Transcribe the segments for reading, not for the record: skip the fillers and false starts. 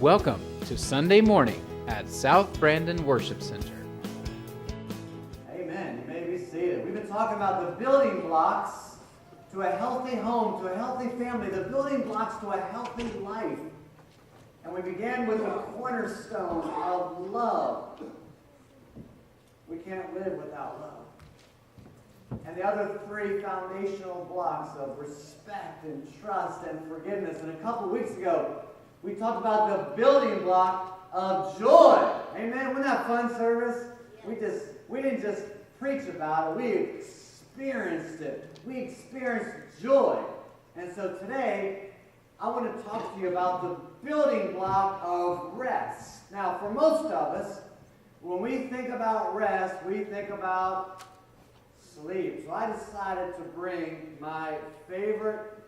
Welcome to Sunday morning at South Brandon Worship Center. Amen. You may be seated. We've been talking about the building blocks to a healthy home, to a healthy family, the building blocks to a healthy life. And we began with the cornerstone of love. We can't live without love. And the other three foundational blocks of respect and trust and forgiveness. And a couple weeks ago, we talked about the building block of joy. Amen. Wasn't that fun service? Yes. We didn't just preach about it. We experienced it. We experienced joy. And so today, I want to talk to you about the building block of rest. Now, for most of us, when we think about rest, we think about sleep. So I decided to bring my favorite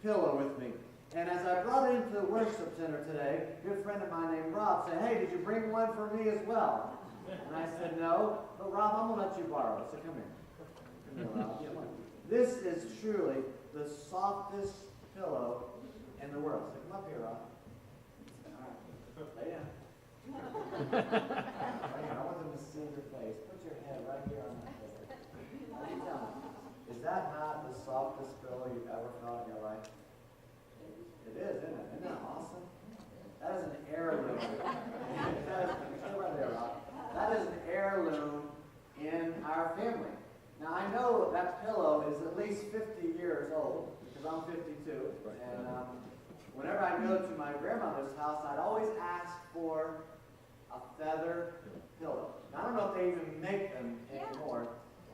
pillow with me. And as I brought it into the worship center today, a good friend of mine named Rob said, "Hey, did you bring one for me as well?" And I said, "No, but Rob, I'm going to let you borrow it. So come here. Come here, Rob. Come on. This is truly the softest pillow in the world. So come up here, Rob. All right. Lay down. Right here. I want them to see your face. Put your head right here on that pillow. Now you tell me, is that not the softest pillow you've ever felt in your life? It is, isn't it? Isn't that awesome? That is an heirloom. Stay right there, Rob. That is an heirloom in our family. Now, I know that pillow is at least 50 years old, because I'm 52. And whenever I go to my grandmother's house, I'd always ask for a feather pillow. Now, I don't know if they even make them anymore.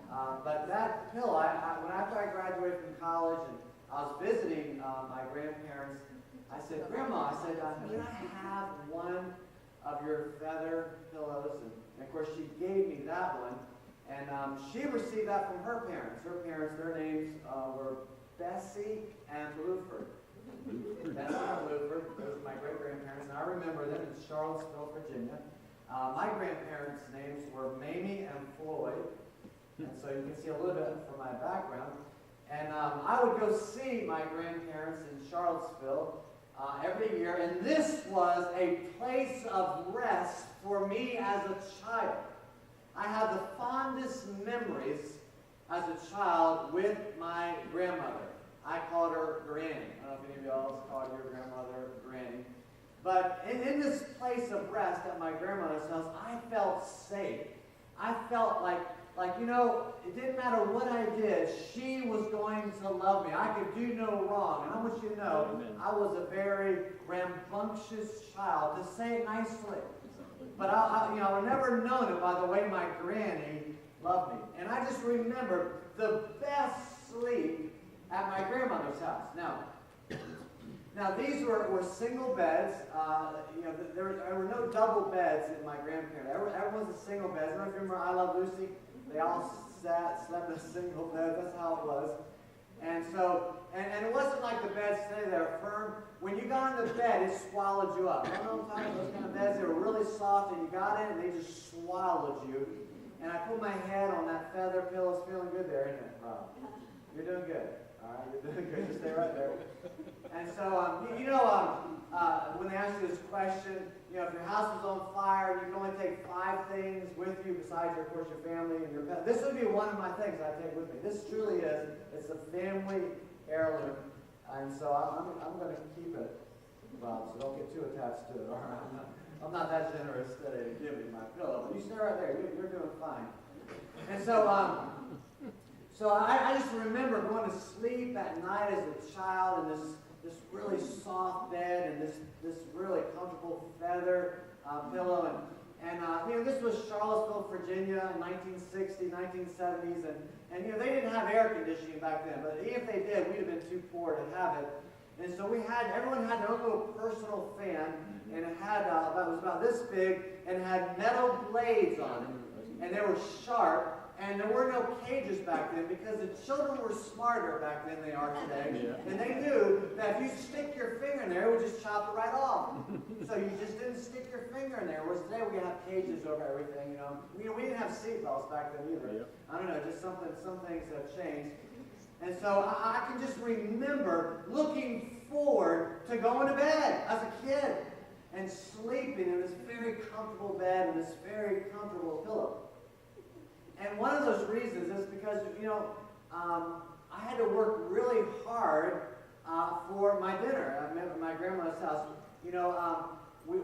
But that pillow, after I graduated from college and I was visiting my grandparents, I said, "Grandma," I said, "can I have one of your feather pillows?" And of course, she gave me that one. And she received that from her parents. Her parents, their names were Bessie and Bluford. Bessie and Bluford, those are my great-grandparents. And I remember them in Charlottesville, Virginia. My grandparents' names were Mamie and Floyd. And so you can see a little bit from my background. And I would go see my grandparents in Charlottesville every year, and this was a place of rest for me as a child. I have the fondest memories as a child with my grandmother. I called her Granny. I don't know if any of y'all else called your grandmother Granny. But in this place of rest at my grandmother's house, I felt safe. I felt like, it didn't matter what I did, she was going to love me. I could do no wrong. And I want you to know, I was a very rambunctious child, to say it nicely. But I would never known it by the way my granny loved me. And I just remember the best sleep at my grandmother's house. Now these were single beds. There were no double beds in my grandparents. Everyone's a single bed. I don't know if you remember I Love Lucy. They all slept in a single bed. That's how it was. And so, and it wasn't like the beds stay there firm. When you got in the bed, it swallowed you up. I don't know what I'm talking about. Those kind of beds, they were really soft, and you got in, and they just swallowed you. And I put my head on that feather pillow. It's feeling good there, isn't it, Rob? You're doing good. All right, you're doing good. Just stay right there. And so, when they ask you this question, if your house was on fire, you can only take 5 things with you besides, of course, your family and your pet. This would be one of my things I take with me. This truly is. It's a family heirloom. And so I'm going to keep it, Bob, so don't get too attached to it. All right? I'm not that generous today to give you my pillow, but you stay right there. You're doing fine. And so, I just remember going to sleep at night as a child in this really soft bed and this really comfortable feather pillow. And this was Charlottesville, Virginia in 1960s, 1970s. And they didn't have air conditioning back then. But even if they did, we'd have been too poor to have it. And so everyone had their own little personal fan. And it was about this big and had metal blades on it. And they were sharp. And there were no cages back then because the children were smarter back then than they are today. Yeah. And they knew that if you stick your finger in there, it would just chop it right off. So you just didn't stick your finger in there. Whereas today we have cages over everything. We didn't have seatbelts back then either. Yeah. I don't know, just some things have changed. And so I can just remember looking forward to going to bed as a kid. and sleeping in this very comfortable bed and this very comfortable pillow. And one of those reasons is because, I had to work really hard for my dinner. I remember my grandma's house.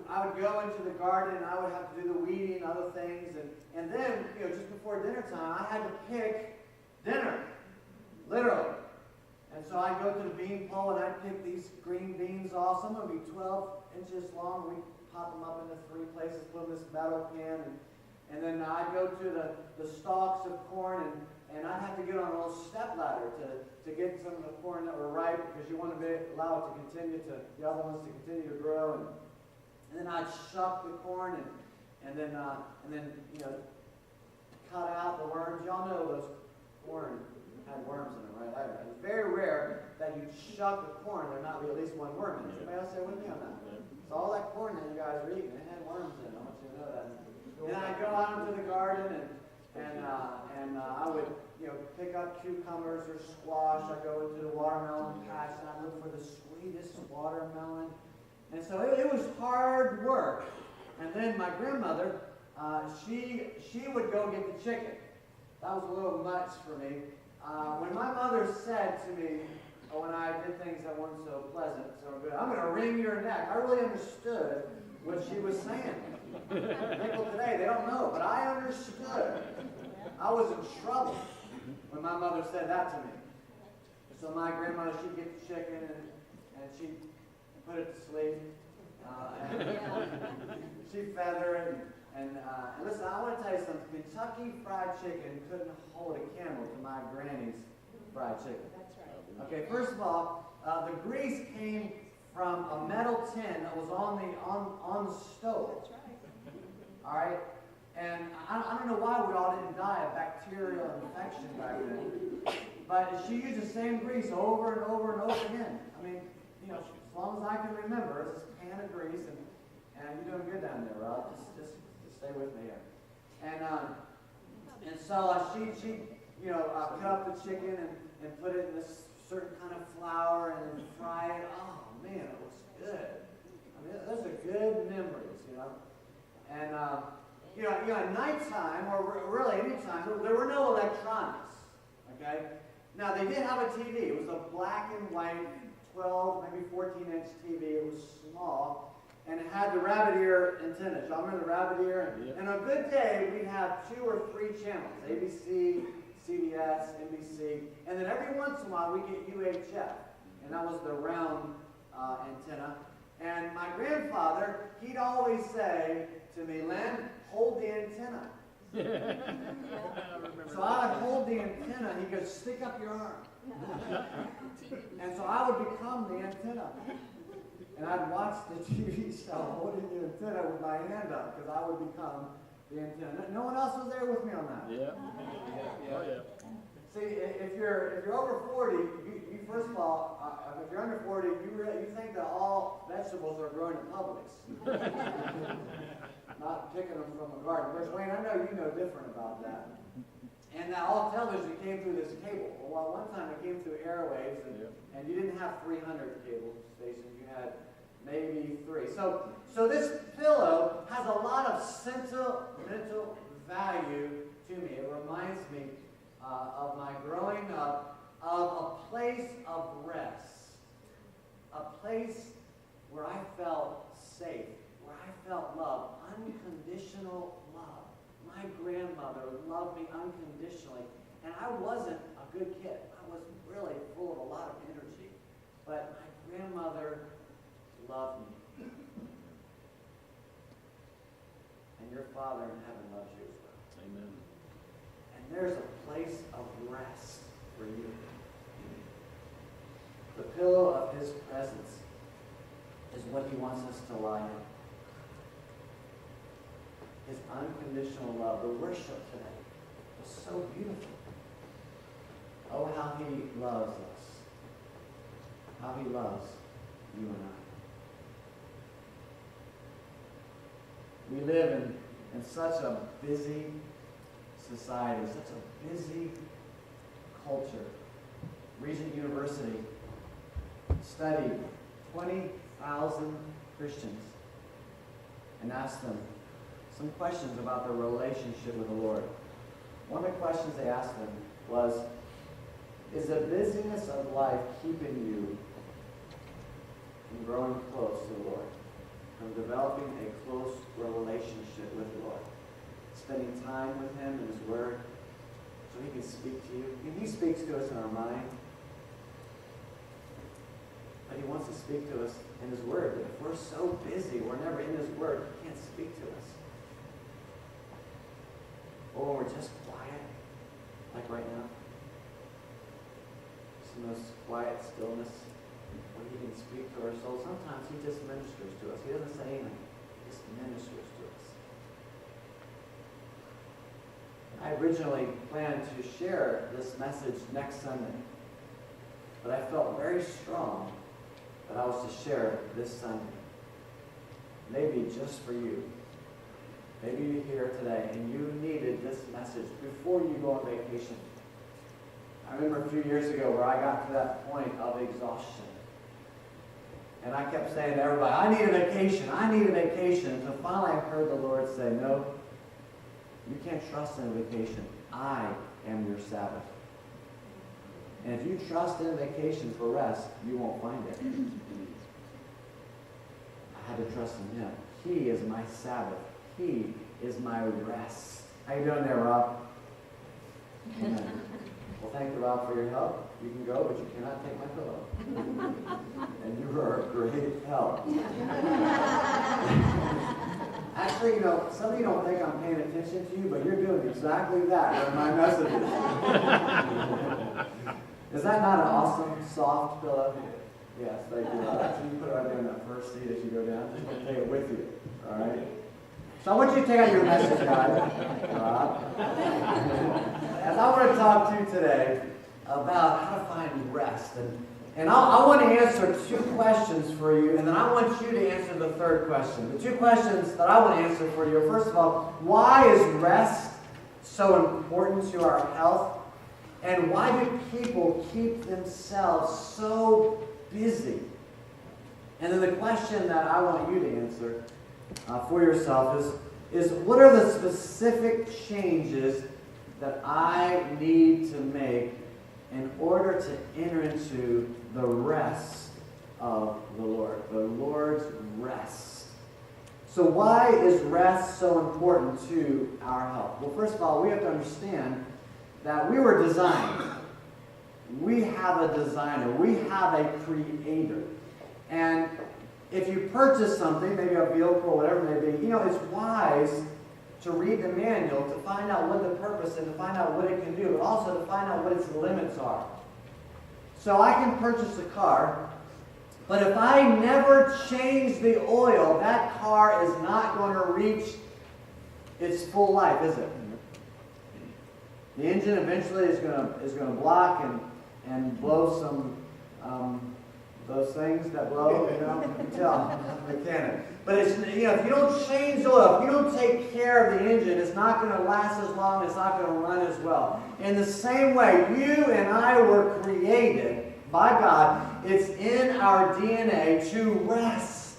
I would go into the garden and I would have to do the weeding and other things. And then, just before dinner time, I had to pick dinner, literally. And so I'd go to the bean pole and I'd pick these green beans off. Some would be 12 inches long. We'd pop them up into 3 places, put them in this metal pan. And then I'd go to the stalks of corn and I'd have to get on a little step ladder to get some of the corn that were ripe because you want to allow it to continue the other ones to continue to grow. And then I'd shuck the corn and then cut out the worms. Y'all know those corn had worms in them, right? It's very rare that you shuck the corn and there not be at least one worm in it. Somebody else say with me on that? So all that corn that you guys are eating, it had worms in it. I want you to know that. And I'd go out into the garden and I would pick up cucumbers or squash. I'd go into the watermelon patch and I'd look for the sweetest watermelon. And so it was hard work. And then my grandmother, she would go get the chicken. That was a little much for me. When my mother said to me, when I did things that weren't so pleasant, so good, I'm going to wring your neck, I really understood what she was saying. People today, they don't know, but I understood. I was in trouble when my mother said that to me. So my grandmother, she'd get the chicken and she'd put it to sleep. And she'd feather it. And listen, I want to tell you something. Kentucky Fried Chicken couldn't hold a candle to my granny's fried chicken. That's right. Okay, first of all, the grease came from a metal tin that was on the stove. That's right. All right? And I don't know why we all didn't die of bacterial infection back then. But she used the same grease over and over and over again. I mean, as long as I can remember, it's this pan of grease, and you're doing good down there, Rob. Just stay with me here. And so she cut up the chicken and put it in this certain kind of flour and then fry it. Oh man, it was good. I mean, those are good memories, And at nighttime, or really any time, there were no electronics. Okay. Now they did have a TV. It was a black and white 12, maybe 14-inch TV. It was small. And it had the rabbit ear antennas. Y'all remember the rabbit ear? Yep. And on a good day, we'd have 2 or 3 channels. ABC, CBS, NBC. And then every once in a while, we'd get UHF. And that was the round antenna. And my grandfather, he'd always say to me, Len, hold the antenna. So I would hold the antenna, and he'd go, stick up your arm. And so I would become the antenna. And I'd watch the TV show holding the antenna with my hand up because I would become the antenna. No one else was there with me on that. Yeah. Oh, yeah. See, if you're over 40, you first of all, if you're under 40, you think that all vegetables are grown in Publix. Not picking them from a garden. Of course, Wayne, I know you know different about that. And all television came through this cable. Well, one time it came through airwaves, and you didn't have 300 cable stations. You had maybe 3. So this pillow has a lot of sentimental value to me. It reminds me of my growing up, of a place of rest, a place where I felt safe, where I felt love, unconditional love. My grandmother loved me unconditionally, and I wasn't a good kid. I was really full of a lot of energy, but my grandmother loved me. And your Father in heaven loves you as well. Amen. And there's a place of rest for you. The pillow of His presence is what He wants us to lie in. His unconditional love. The worship today was so beautiful. Oh, how He loves us. How He loves you and I. We live in such a busy society, such a busy culture. Regent University studied 20,000 Christians and asked them some questions about their relationship with the Lord. One of the questions they asked them was, is the busyness of life keeping you from growing close to the Lord, from developing a close relationship with the Lord, spending time with Him in His Word so He can speak to you? And He speaks to us in our mind, but He wants to speak to us in His Word. But if we're so busy, we're never in His Word, He can't speak to us. Or when we're just quiet, like right now. Just in this quiet stillness, when He can speak to our soul. Sometimes He just ministers to us. He doesn't say anything. He just ministers to us. I originally planned to share this message next Sunday, but I felt very strong that I was to share it this Sunday. Maybe just for you. Maybe you're here today and you needed this message before you go on vacation. I remember a few years ago where I got to that point of exhaustion. And I kept saying to everybody, I need a vacation, I need a vacation. Until finally I heard the Lord say, no, you can't trust in a vacation. I am your Sabbath. And if you trust in a vacation for rest, you won't find it. I had to trust in Him. He is my Sabbath. He is my rest. How you doing there, Rob? Amen. Well, thank you, Rob, for your help. You can go, but you cannot take my pillow. And you are a great help. Actually, some of you don't think I'm paying attention to you, but you're doing exactly that in my messages. Is that not an awesome, soft pillow? Yes, thank you, Rob. Actually, you put it right there in that first seat as you go down. Just take it with you. All right? So I want you to take out your message, guys. As I want to talk to you today about how to find rest. And I want to answer two questions for you, and then I want you to answer the third question. The two questions that I want to answer for you are, first of all, why is rest so important to our health? And why do people keep themselves so busy? And then the question that I want you to answer for yourself is what are the specific changes that I need to make in order to enter into the rest of the Lord, the Lord's rest. So why is rest so important to our health? Well, first of all, we have to understand that we were designed. We have a designer. We have a creator. And if you purchase something, maybe a vehicle or whatever it may be, it's wise to read the manual to find out what the purpose is, to find out what it can do, but also to find out what its limits are. So I can purchase a car, but if I never change the oil, that car is not going to reach its full life, is it? The engine eventually is going to block and blow some those things that blow, you can tell, mechanic. But it's, if you don't change the oil, if you don't take care of the engine, it's not going to last as long, it's not going to run as well. In the same way, you and I were created by God. It's in our DNA to rest.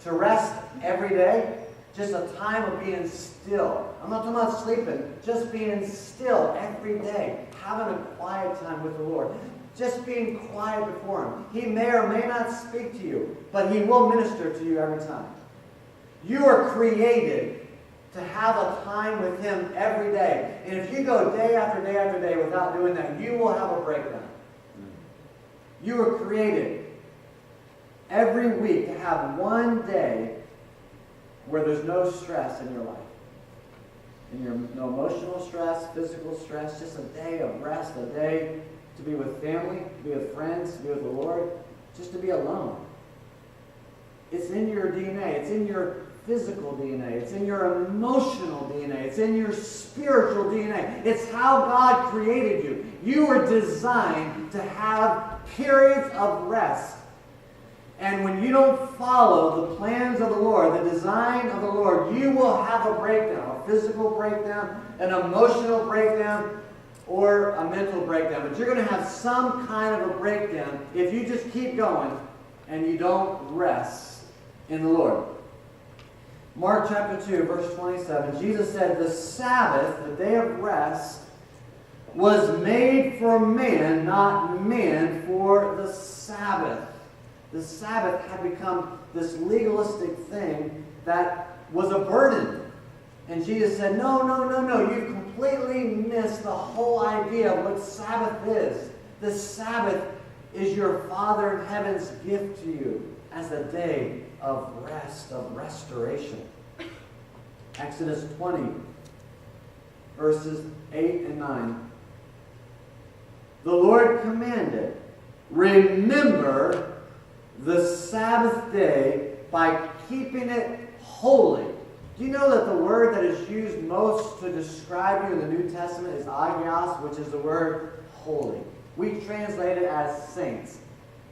To rest every day. Just a time of being still. I'm not talking about sleeping, just being still every day. Having a quiet time with the Lord. Just being quiet before Him. He may or may not speak to you, but He will minister to you every time. You are created to have a time with Him every day. And if you go day after day after day without doing that, you will have a breakdown. You were created every week to have one day where there's no stress in your life. No emotional stress, physical stress, just a day of rest, a day to be with family, to be with friends, to be with the Lord, just to be alone. It's in your DNA. It's in your physical DNA. It's in your emotional DNA. It's in your spiritual DNA. It's how God created you. You were designed to have periods of rest. And when you don't follow the plans of the Lord, the design of the Lord, you will have a breakdown, a physical breakdown, an emotional breakdown, or a mental breakdown. But you're going to have some kind of a breakdown if you just keep going and you don't rest in the Lord. Mark chapter 2, verse 27, Jesus said, the Sabbath, the day of rest, was made for man, not man for the Sabbath. The Sabbath had become this legalistic thing that was a burden. And Jesus said, no, you've completely missed the whole idea of what Sabbath is. The Sabbath is your Father in heaven's gift to you as a day of rest, of restoration. Exodus 20, verses 8 and 9. The Lord commanded, remember the Sabbath day by keeping it holy. Do you know that the word that is used most to describe you in the New Testament is agios, which is the word holy? We translate it as saints,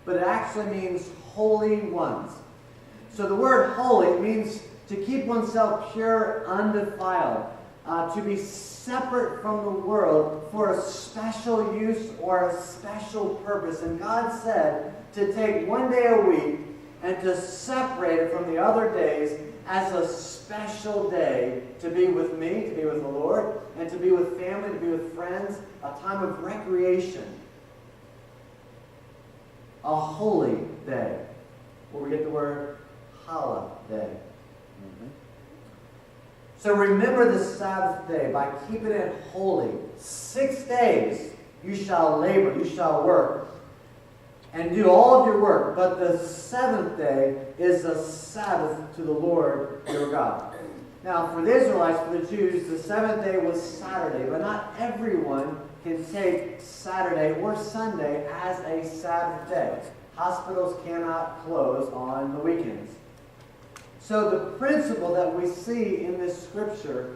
but it actually means holy ones. So the word holy means to keep oneself pure, undefiled, to be separate from the world for a special use or a special purpose. And God said to take one day a week and to separate it from the other days as a special day to be with me, to be with the Lord, and to be with family, to be with friends, a time of recreation. A holy day, where we get the word holiday. So remember the Sabbath day by keeping it holy. 6 days you shall labor, you shall work, and do all of your work. But the seventh day is a Sabbath to the Lord your God. Now, for the Israelites, for the Jews, the seventh day was Saturday. But not everyone can take Saturday or Sunday as a Sabbath day. Hospitals cannot close on the weekends. So the principle that we see in this scripture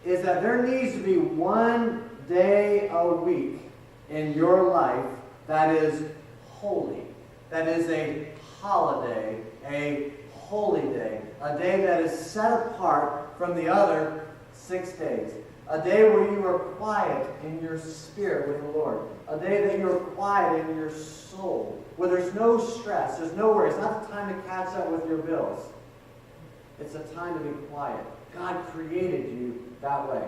is that there needs to be one day a week in your life that is holy. That is a holiday, a holy day. A day that is set apart from the other 6 days. A day where you are quiet in your spirit with the Lord. A day that you are quiet in your soul. Where there's no stress, there's no worry. It's not the time to catch up with your bills. It's a time to be quiet. God created you that way.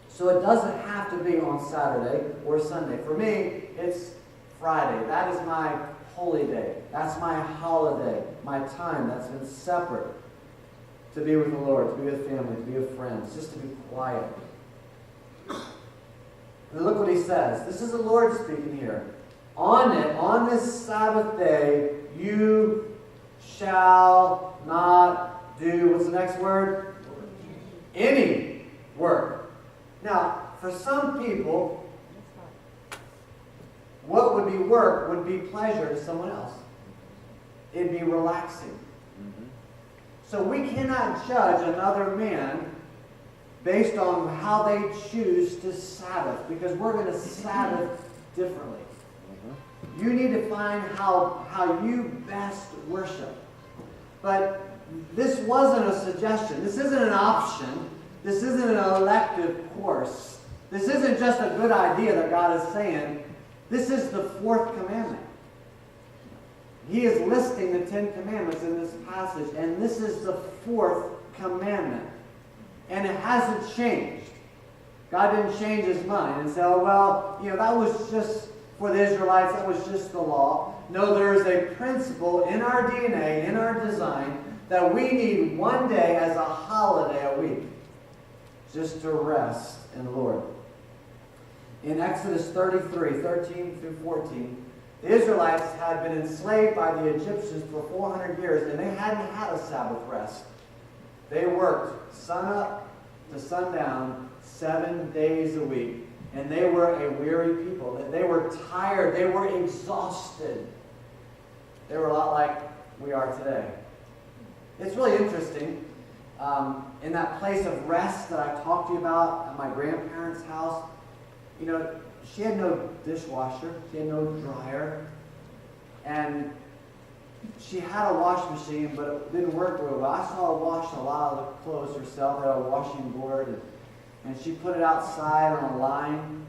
So it doesn't have to be on Saturday or Sunday. For me, it's Friday. That is my holy day. That's my holiday, my time that's been separate to be with the Lord, to be with family, to be with friends, just to be quiet. And look what he says. This is the Lord speaking here. On this Sabbath day, you shall not do, what's the next word? Any work. Now, for some people, what would be work would be pleasure to someone else. It'd be relaxing. So we cannot judge another man based on how they choose to Sabbath, because we're going to Sabbath differently. You need to find how you best worship. But this wasn't a suggestion. This isn't an option. This isn't an elective course. This isn't just a good idea that God is saying. This is the fourth commandment. He is listing the 10 commandments in this passage, and this is the fourth commandment. And it hasn't changed. God didn't change his mind and say, oh, well, that was just for the Israelites, that was just the law. No, there is a principle in our DNA, in our design, that we need one day as a holiday a week just to rest in the Lord. In Exodus 33, 13 through 14, the Israelites had been enslaved by the Egyptians for 400 years, and they hadn't had a Sabbath rest. They worked sun up to sundown 7 days a week, and they were a weary people. They were tired. They were exhausted. They were a lot like we are today. It's really interesting. In that place of rest that I talked to you about at my grandparents' house, she had no dishwasher. She had no dryer. And she had a wash machine, but it didn't work very well. I saw her wash a lot of the clothes herself. Had a washing board, and she put it outside on a line.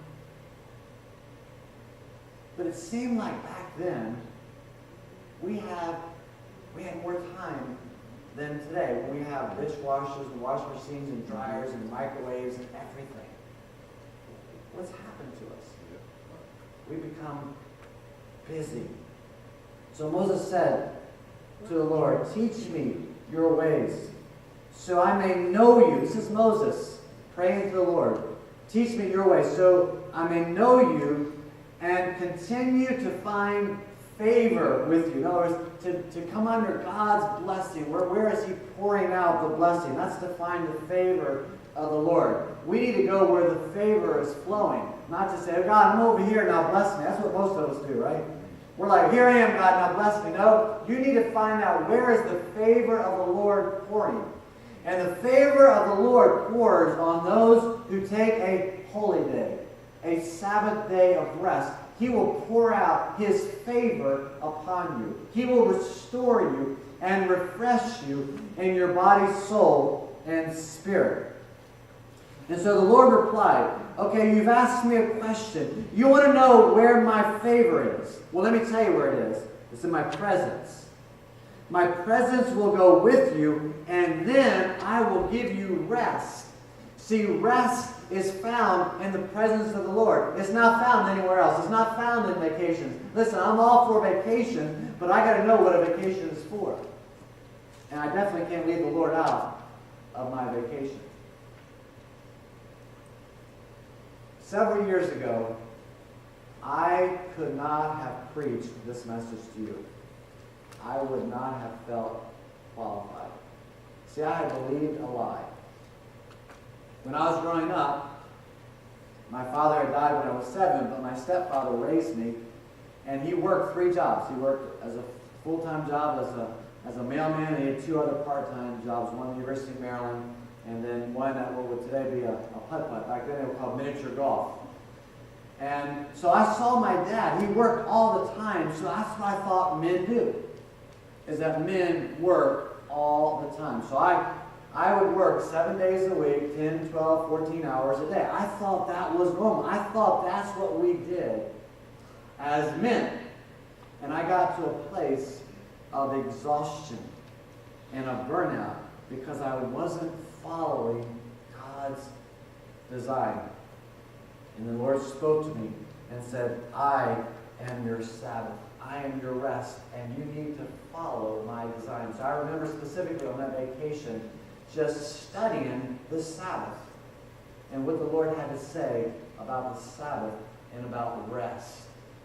But it seemed like back then we had more time than today when we have dishwashers and washing machines and dryers and microwaves and everything. What's happened to us? We become busy. So Moses said to the Lord, teach me your ways, so I may know you. This is Moses praying to the Lord. Teach me your ways, so I may know you and continue to find favor with you. In other words, to come under God's blessing. Where is He pouring out the blessing? That's to find the favor of the Lord. We need to go where the favor is flowing. Not to say, oh God, I'm over here, now bless me. That's what most of us do, right? We're like, here I am, God, now bless me. No, you need to find out where is the favor of the Lord pouring. And the favor of the Lord pours on those who take a holy day, a Sabbath day of rest. He will pour out His favor upon you. He will restore you and refresh you in your body, soul, and spirit. And so the Lord replied, okay, you've asked me a question. You want to know where my favor is? Well, let me tell you where it is. It's in my presence. My presence will go with you, and then I will give you rest. See, rest is found in the presence of the Lord. It's not found anywhere else. It's not found in vacations. Listen, I'm all for vacation, but I got to know what a vacation is for. And I definitely can't leave the Lord out of my vacation. Several years ago, I could not have preached this message to you. I would not have felt qualified. See, I had believed a lie. When I was growing up, my father had died when I was 7, but my stepfather raised me, and he worked 3 jobs. He worked as a full-time job as a mailman, and he had 2 other part-time jobs, one at the University of Maryland, and then one at what would today be a putt-putt. Back then they were called miniature golf. And so I saw my dad. He worked all the time, so that's what I thought men do, is that men work all the time. So I would work 7 days a week, 10, 12, 14 hours a day. I thought that was normal. I thought that's what we did as men. And I got to a place of exhaustion and of burnout because I wasn't following God's design. And the Lord spoke to me and said, I am your Sabbath. I am your rest, and you need to follow my design. So I remember specifically on that vacation just studying the Sabbath and what the Lord had to say about the Sabbath and about rest.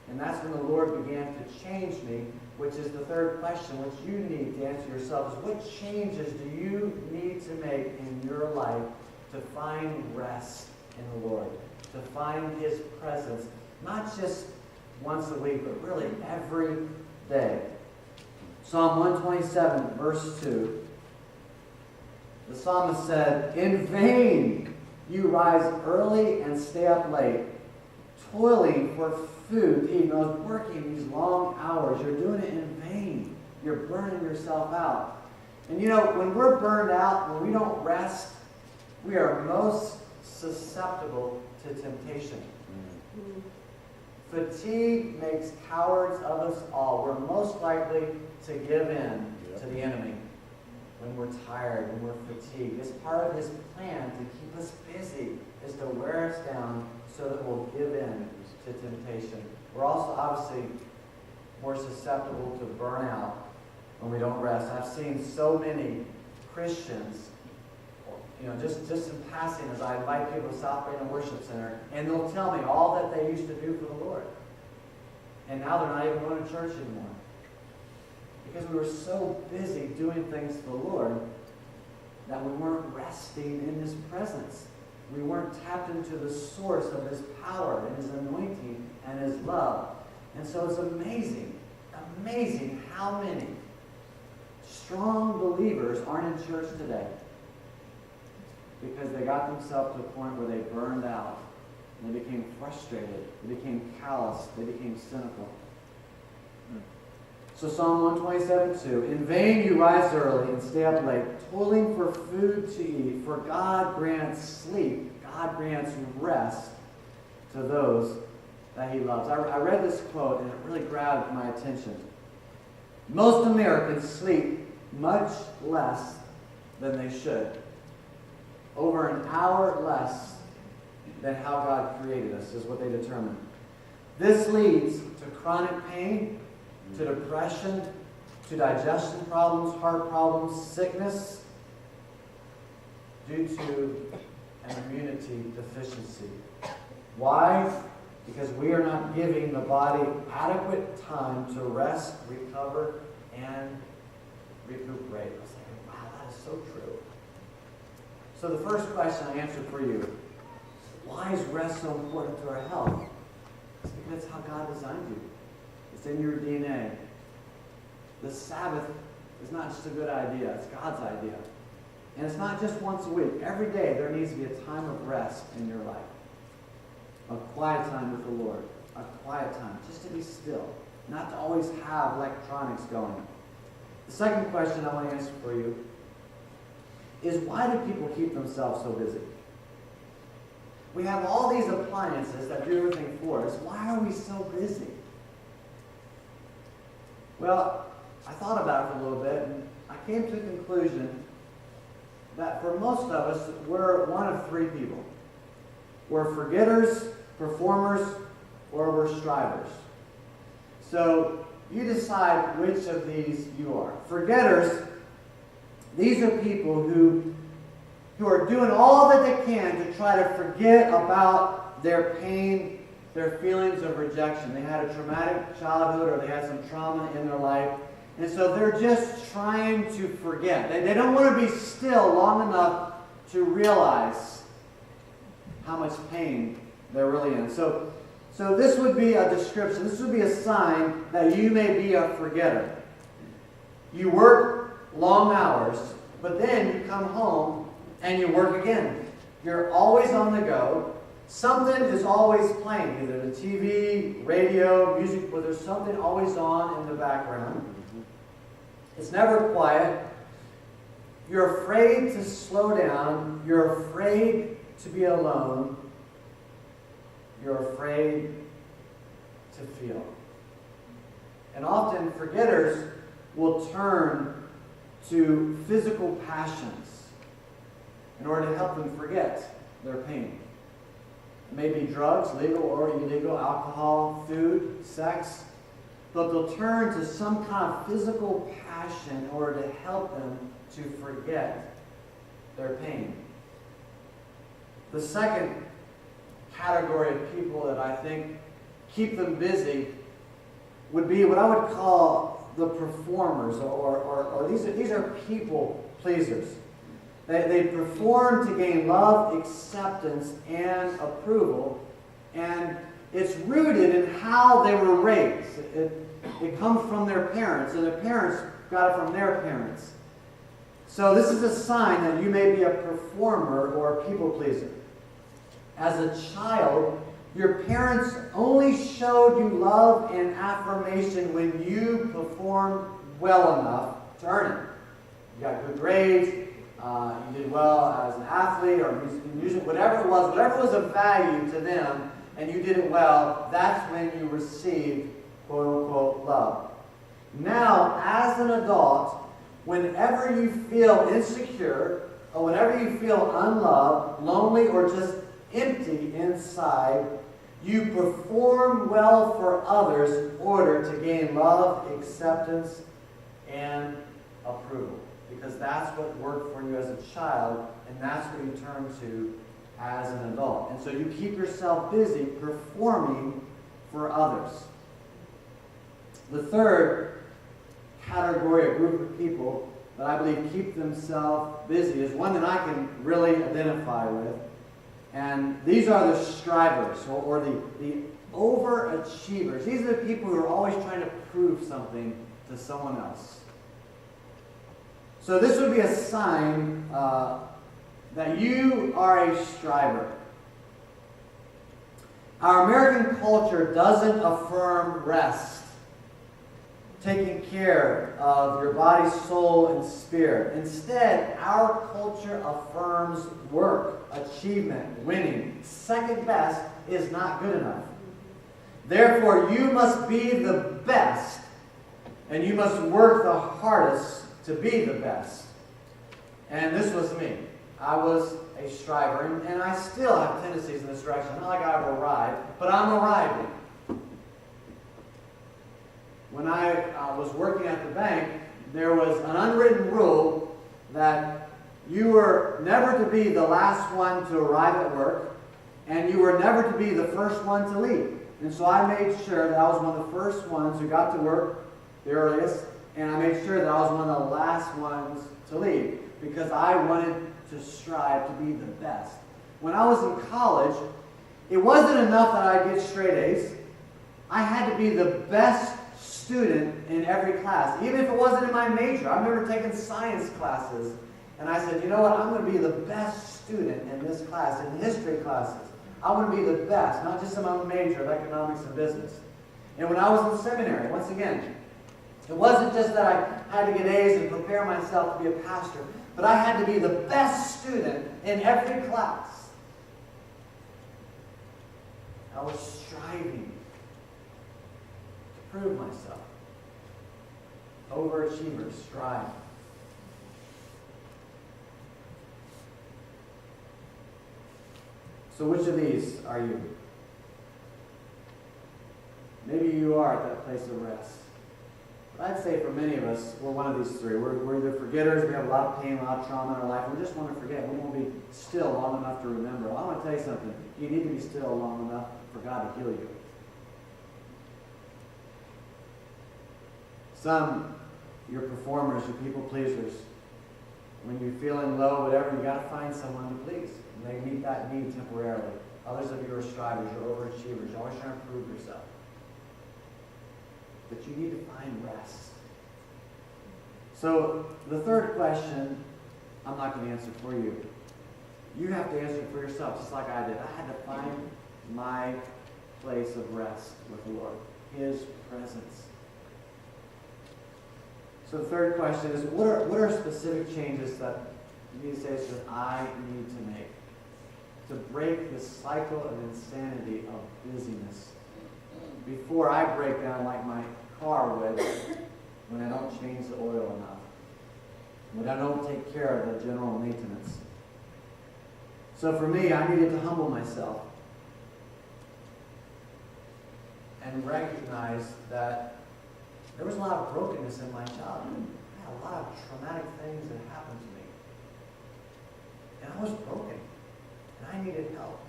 And that's when the Lord began to change me, which is the third question, which you need to answer yourself, is what changes do you need to make in your life to find rest in the Lord, to find His presence, not just once a week, but really every day. Psalm 127, verse 2. The psalmist said, in vain you rise early and stay up late, toiling for food to eat. I was working these long hours. You're doing it in vain. You're burning yourself out. And you know, when we're burned out, when we don't rest, we are most susceptible to temptation. Fatigue makes cowards of us all. We're most likely to give in to the enemy when we're tired, when we're fatigued. It's part of His plan to keep us busy, is to wear us down so that we'll give in to temptation. We're also obviously more susceptible to burnout when we don't rest. I've seen so many Christians, just in passing, as I invite people to South Brandon Worship Center, and they'll tell me all that they used to do for the Lord. And now they're not even going to church anymore. Because we were so busy doing things for the Lord that we weren't resting in His presence. We weren't tapped into the source of His power and His anointing and His love. And so it's amazing how many strong believers aren't in church today. Because they got themselves to a point where they burned out. And they became frustrated. They became callous. They became cynical. So Psalm 127:2, in vain you rise early and stay up late, toiling for food to eat, for God grants sleep, God grants rest to those that He loves. I read this quote and it really grabbed my attention. Most Americans sleep much less than they should. Over an hour less than how God created us is what they determine. This leads to chronic pain, to depression, to digestion problems, heart problems, sickness, due to an immunity deficiency. Why? Because we are not giving the body adequate time to rest, recover, and recuperate. I was like, wow, that is so true. So the first question I answered for you, why is rest so important to our health? It's because it's how God designed you. It's in your DNA. The Sabbath is not just a good idea, it's God's idea. And it's not just once a week. Every day there needs to be a time of rest in your life. A quiet time with the Lord. A quiet time, just to be still. Not to always have electronics going. The second question I want to answer for you is, why do people keep themselves so busy? We have all these appliances that do everything for us. Why are we so busy? Well, I thought about it for a little bit, and I came to the conclusion that for most of us, we're one of three people. We're forgetters, performers, or we're strivers. So you decide which of these you are. Forgetters, these are people who are doing all that they can to try to forget about their pain, their feelings of rejection. They had a traumatic childhood, or they had some trauma in their life. And so they're just trying to forget. They don't want to be still long enough to realize how much pain they're really in. So this would be a description. This would be a sign that you may be a forgetter. You work long hours, but then you come home and you work again. You're always on the go. Something is always playing, either the TV, radio, music, but there's something always on in the background. It's never quiet. You're afraid to slow down. You're afraid to be alone. You're afraid to feel. And often forgetters will turn to physical passions in order to help them forget their pain. It may be drugs, legal or illegal, alcohol, food, sex, but they'll turn to some kind of physical passion in order to help them to forget their pain. The second category of people that I think keep them busy would be what I would call the performers, or these are people pleasers. They perform to gain love, acceptance, and approval, and it's rooted in how they were raised. It comes from their parents, and their parents got it from their parents. So this is a sign that you may be a performer or a people pleaser. As a child, your parents only showed you love and affirmation when you performed well enough to earn it. You got good grades, you did well as an athlete or music, whatever it was of value to them, and you did it well, that's when you received quote-unquote love. Now, as an adult, whenever you feel insecure, or whenever you feel unloved, lonely, or just empty inside, you perform well for others in order to gain love, acceptance, and approval. Because that's what worked for you as a child, and that's what you turn to as an adult. And so you keep yourself busy performing for others. The third category or group of people that I believe keep themselves busy is one that I can really identify with. And these are the strivers, or the overachievers. These are the people who are always trying to prove something to someone else. So this would be a sign that you are a striver. Our American culture doesn't affirm rest, taking care of your body, soul, and spirit. Instead, our culture affirms work, achievement, winning. Second best is not good enough. Therefore, you must be the best, and you must work the hardest to be the best. And this was me. I was a striver, and I still have tendencies in this direction. Not like I've arrived, but I'm arriving. When I was working at the bank, there was an unwritten rule that you were never to be the last one to arrive at work, and you were never to be the first one to leave. And so I made sure that I was one of the first ones who got to work the earliest, and I made sure that I was one of the last ones to leave, because I wanted to strive to be the best. When I was in college, it wasn't enough that I get straight A's. I had to be the best student in every class, even if it wasn't in my major. I remember taking science classes, and I said, you know what, I'm going to be the best student in this class, in history classes. I want to be the best, not just in my major of economics and business. And when I was in seminary, once again, it wasn't just that I had to get A's and prepare myself to be a pastor, but I had to be the best student in every class. I was striving to prove myself. Overachievers strive. So which of these are you? Maybe you are at that place of rest. But I'd say for many of us, we're one of these three. We're either forgetters, we have a lot of pain, a lot of trauma in our life, we just want to forget. We won't be still long enough to remember. Well, I want to tell you something. You need to be still long enough for God to heal you. Some, you're performers, you're people pleasers. When you're feeling low, whatever, you got to find someone to please. And they meet that need temporarily. Others of you are strivers, you're overachievers. You're always trying to prove yourself. But you need to find rest. So the third question, I'm not going to answer for you. You have to answer for yourself, just like I did. I had to find my place of rest with the Lord, His presence. So the third question is, what are specific changes that you need to say that I need to make to break this cycle of insanity of busyness before I break down like my car would when I don't change the oil enough, when I don't take care of the general maintenance. So for me, I needed to humble myself and recognize that there was a lot of brokenness in my childhood. I had a lot of traumatic things that happened to me. And I was broken. And I needed help.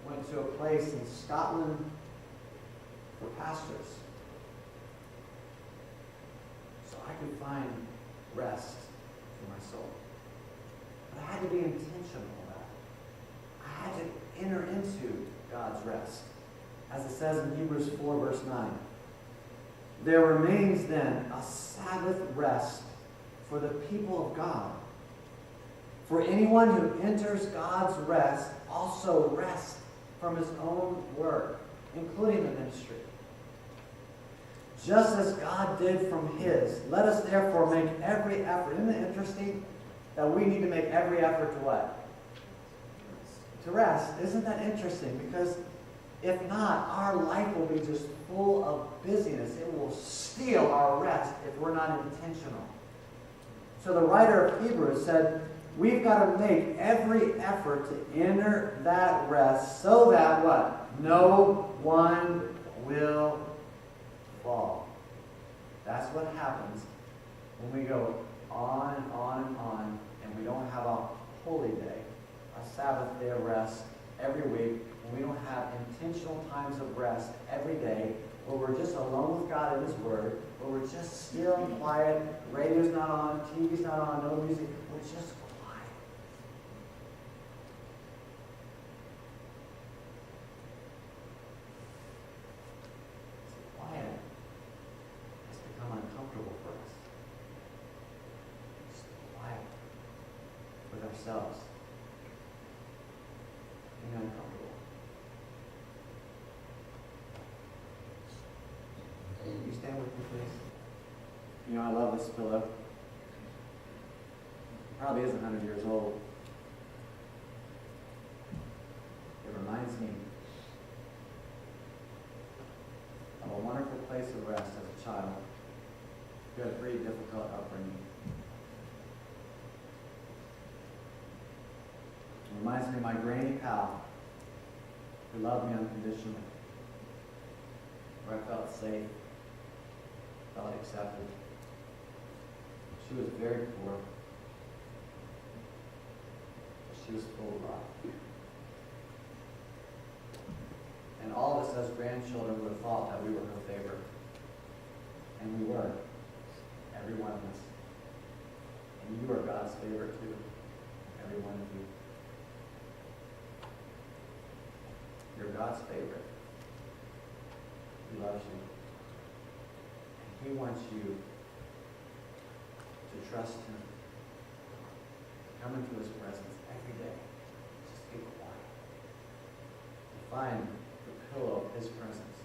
Went to a place in Scotland for pastors, so I could find rest for my soul. But I had to be intentional about it. I had to enter into God's rest. As it says in Hebrews 4, verse 9, there remains then a Sabbath rest for the people of God. For anyone who enters God's rest also rests from his own work, including the ministry. Just as God did from His, let us therefore make every effort. Isn't it interesting that we need to make every effort to what? To rest. Isn't that interesting? Because if not, our life will be just full of busyness. It will steal our rest if we're not intentional. So the writer of Hebrews said, we've got to make every effort to enter that rest so that what? No one will fall. That's what happens when we go on and on and on and we don't have a holy day, a Sabbath day of rest every week, and we don't have intentional times of rest every day where we're just alone with God and His Word, where we're just still and quiet, radio's not on, TV's not on, no music, we're just quiet. Quiet has become uncomfortable for us. Just quiet with ourselves. Being uncomfortable. Will you stand with me, please? You know, I love this pillow. It probably is 100 years old. It reminds me of a wonderful place of rest as a child. upbringing. It reminds me of my granny pal who loved me unconditionally, where I felt safe, felt accepted. She was very poor, but she was full of love. And all of us as grandchildren would have thought that we were her favorite. And we were. Every one of us. And you are God's favorite too. Every one of you. You're God's favorite. He loves you. And He wants you to trust Him. Come into His presence every day. Just get quiet. To find the pillow of His presence.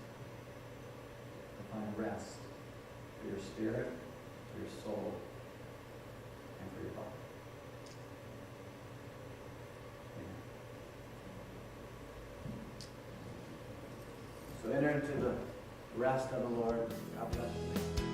To find rest for your spirit, for your soul, and for your body. Amen. So enter into the rest of the Lord. God bless you.